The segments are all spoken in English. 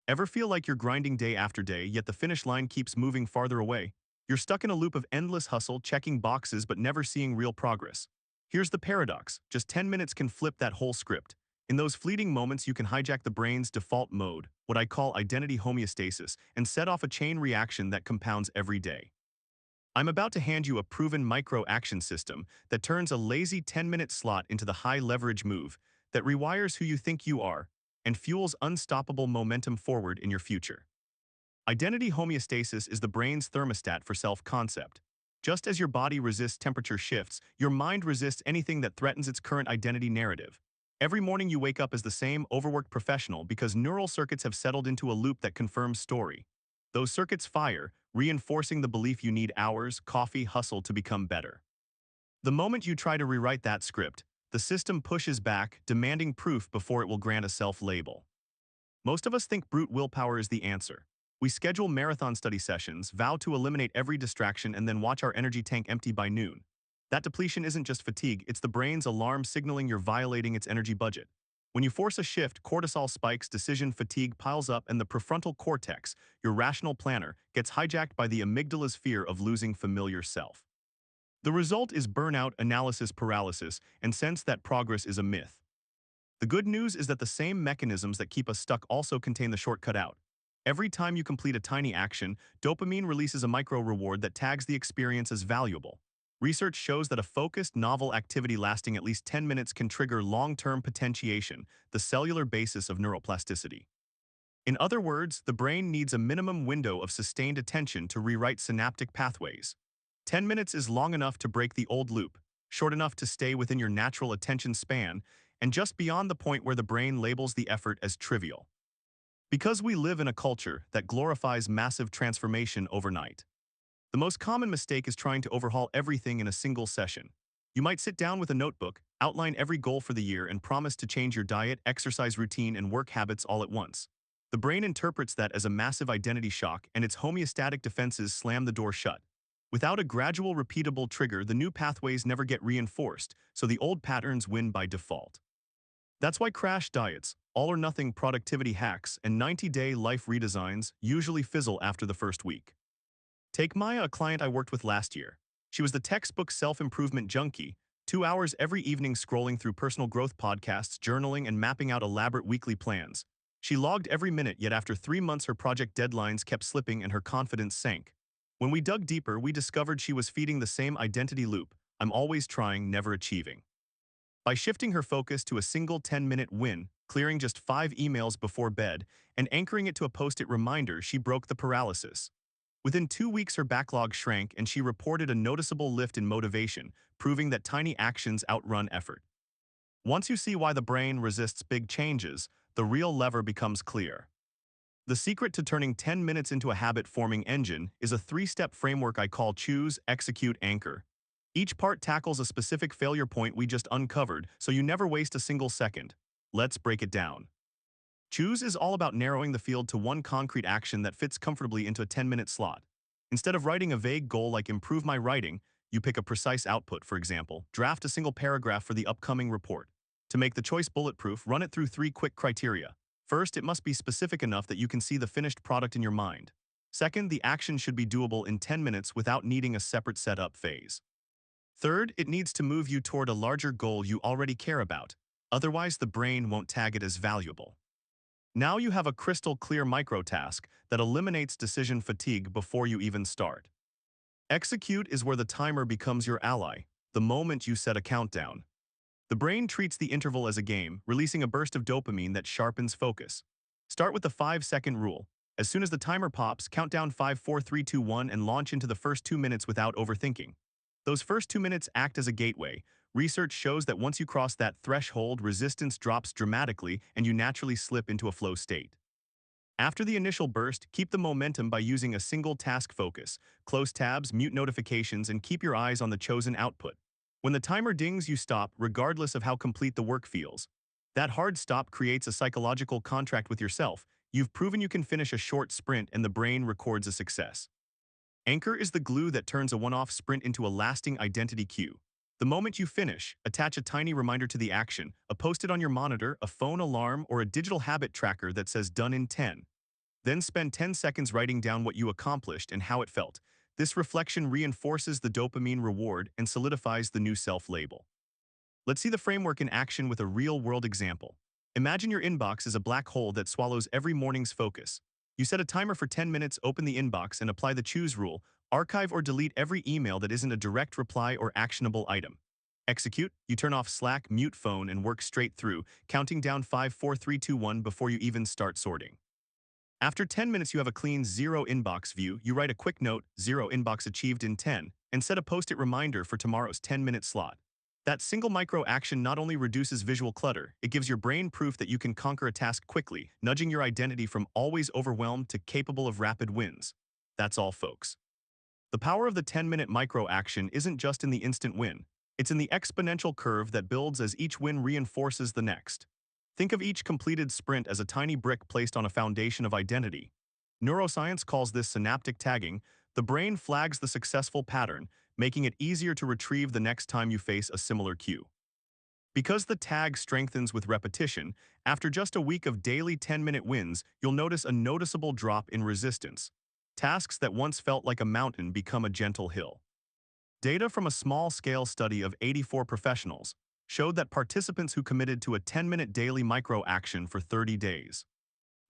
Ever feel like you're grinding day after day, yet the finish line keeps moving farther away? You're stuck in a loop of endless hustle, checking boxes but never seeing real progress. Here's the paradox. Just 10 minutes can flip that whole script. In those fleeting moments, you can hijack the brain's default mode, what I call identity homeostasis, and set off a chain reaction that compounds every day. I'm about to hand you a proven micro-action system that turns a lazy 10-minute slot into the high-leverage move that rewires who you think you are and fuels unstoppable momentum forward in your future. Identity homeostasis is the brain's thermostat for self-concept. Just as your body resists temperature shifts, your mind resists anything that threatens its current identity narrative. Every morning you wake up as the same overworked professional because neural circuits have settled into a loop that confirms story. Those circuits fire, reinforcing the belief you need hours, coffee, hustle to become better. The moment you try to rewrite that script, the system pushes back, demanding proof before it will grant a self-label. Most of us think brute willpower is the answer. We schedule marathon study sessions, vow to eliminate every distraction, and then watch our energy tank empty by noon. That depletion isn't just fatigue, it's the brain's alarm signaling you're violating its energy budget. When you force a shift, cortisol spikes, decision fatigue piles up, and the prefrontal cortex, your rational planner, gets hijacked by the amygdala's fear of losing familiar self. The result is burnout, analysis paralysis, and sense that progress is a myth. The good news is that the same mechanisms that keep us stuck also contain the shortcut out. Every time you complete a tiny action, dopamine releases a micro-reward that tags the experience as valuable. Research shows that a focused, novel activity lasting at least 10 minutes can trigger long-term potentiation, the cellular basis of neuroplasticity. In other words, the brain needs a minimum window of sustained attention to rewrite synaptic pathways. 10 minutes is long enough to break the old loop, short enough to stay within your natural attention span, and just beyond the point where the brain labels the effort as trivial. Because we live in a culture that glorifies massive transformation overnight. The most common mistake is trying to overhaul everything in a single session. You might sit down with a notebook, outline every goal for the year, and promise to change your diet, exercise routine, and work habits all at once. The brain interprets that as a massive identity shock, and its homeostatic defenses slam the door shut. Without a gradual, repeatable trigger, the new pathways never get reinforced, so the old patterns win by default. That's why crash diets, all-or-nothing productivity hacks, and 90-day life redesigns usually fizzle after the first week. Take Maya, a client I worked with last year. She was the textbook self-improvement junkie, 2 hours every evening scrolling through personal growth podcasts, journaling, and mapping out elaborate weekly plans. She logged every minute, yet after 3 months her project deadlines kept slipping and her confidence sank. When we dug deeper, we discovered she was feeding the same identity loop: I'm always trying, never achieving. By shifting her focus to a single 10-minute win, clearing just 5 emails before bed, and anchoring it to a post-it reminder, she broke the paralysis. Within 2 weeks, her backlog shrank and she reported a noticeable lift in motivation, proving that tiny actions outrun effort. Once you see why the brain resists big changes, the real lever becomes clear. The secret to turning 10 minutes into a habit-forming engine is a 3-step framework I call choose, execute, anchor. Each part tackles a specific failure point we just uncovered, so you never waste a single second. Let's break it down. Choose is all about narrowing the field to one concrete action that fits comfortably into a 10-minute slot. Instead of writing a vague goal like improve my writing, you pick a precise output. For example, draft a single paragraph for the upcoming report. To make the choice bulletproof, run it through 3 quick criteria. First, it must be specific enough that you can see the finished product in your mind. Second, the action should be doable in 10 minutes without needing a separate setup phase. Third, it needs to move you toward a larger goal you already care about. Otherwise, the brain won't tag it as valuable. Now you have a crystal clear micro-task that eliminates decision fatigue before you even start. Execute is where the timer becomes your ally, the moment you set a countdown. The brain treats the interval as a game, releasing a burst of dopamine that sharpens focus. Start with the 5-second rule. As soon as the timer pops, count down 5, 4, 3, 2, 1 and launch into the first 2 minutes without overthinking. Those first 2 minutes act as a gateway. Research shows that once you cross that threshold, resistance drops dramatically and you naturally slip into a flow state. After the initial burst, keep the momentum by using a single task focus. Close tabs, mute notifications, and keep your eyes on the chosen output. When the timer dings, you stop, regardless of how complete the work feels. That hard stop creates a psychological contract with yourself. You've proven you can finish a short sprint and the brain records a success. Anchor is the glue that turns a one-off sprint into a lasting identity cue. The moment you finish, attach a tiny reminder to the action, a post-it on your monitor, a phone alarm, or a digital habit tracker that says done in 10. Then spend 10 seconds writing down what you accomplished and how it felt. This reflection reinforces the dopamine reward and solidifies the new self-label. Let's see the framework in action with a real-world example. Imagine your inbox is a black hole that swallows every morning's focus. You set a timer for 10 minutes, open the inbox, and apply the choose rule. Archive or delete every email that isn't a direct reply or actionable item. Execute, you turn off Slack, mute phone, and work straight through, counting down 5, 4, 3, 2, 1 before you even start sorting. After 10 minutes, you have a clean zero inbox view. You write a quick note, 0 inbox achieved in 10, and set a post-it reminder for tomorrow's 10-minute slot. That single micro action not only reduces visual clutter, it gives your brain proof that you can conquer a task quickly, nudging your identity from always overwhelmed to capable of rapid wins. That's all, folks. The power of the 10-minute micro action isn't just in the instant win. It's in the exponential curve that builds as each win reinforces the next. Think of each completed sprint as a tiny brick placed on a foundation of identity. Neuroscience calls this synaptic tagging. The brain flags the successful pattern, making it easier to retrieve the next time you face a similar cue. Because the tag strengthens with repetition, after just a week of daily 10-minute wins, you'll notice a noticeable drop in resistance. Tasks that once felt like a mountain become a gentle hill. Data from a small-scale study of 84 professionals showed that participants who committed to a 10-minute daily micro-action for 30 days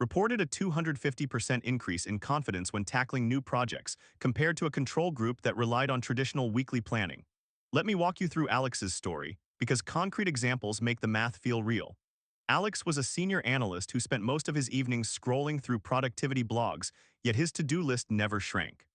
reported a 250% increase in confidence when tackling new projects compared to a control group that relied on traditional weekly planning. Let me walk you through Alex's story, because concrete examples make the math feel real. Alex was a senior analyst who spent most of his evenings scrolling through productivity blogs, yet his to-do list never shrank.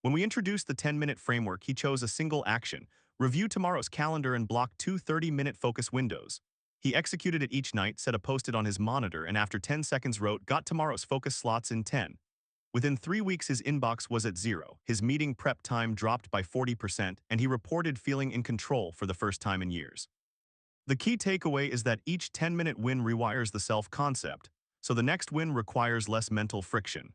When we introduced the 10-minute framework, he chose a single action: review tomorrow's calendar and block 2 30-minute focus windows. He executed it each night, set a post-it on his monitor, and after 10 seconds wrote, "Got tomorrow's focus slots in 10." Within 3 weeks, his inbox was at 0, his meeting prep time dropped by 40%, and he reported feeling in control for the first time in years. The key takeaway is that each 10-minute win rewires the self-concept, so the next win requires less mental friction.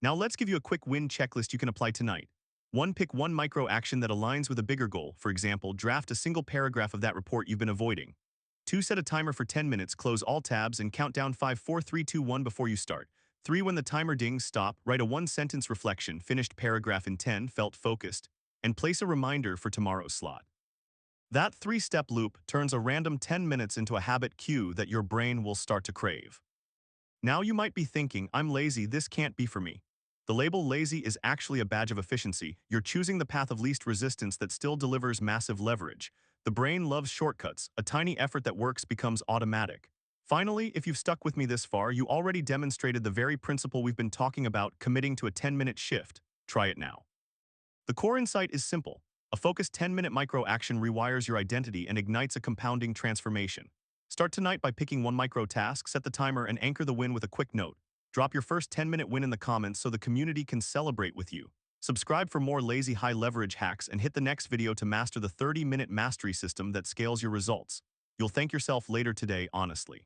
Now let's give you a quick win checklist you can apply tonight. 1. Pick one micro action that aligns with a bigger goal. For example, draft a single paragraph of that report you've been avoiding. 2. Set a timer for 10 minutes, close all tabs, and count down 5, 4, 3, 2, 1 before you start. 3. When the timer dings, stop, write a one-sentence reflection, finished paragraph in 10, felt focused, and place a reminder for tomorrow's slot. That 3-step loop turns a random 10 minutes into a habit cue that your brain will start to crave. Now you might be thinking, I'm lazy, this can't be for me. The label lazy is actually a badge of efficiency. You're choosing the path of least resistance that still delivers massive leverage. The brain loves shortcuts. A tiny effort that works becomes automatic. Finally, if you've stuck with me this far, you already demonstrated the very principle we've been talking about, committing to a 10-minute shift. Try it now. The core insight is simple. A focused 10-minute micro-action rewires your identity and ignites a compounding transformation. Start tonight by picking one micro task, set the timer, and anchor the win with a quick note. Drop your first 10-minute win in the comments so the community can celebrate with you. Subscribe for more lazy high-leverage hacks and hit the next video to master the 30-minute mastery system that scales your results. You'll thank yourself later today, honestly.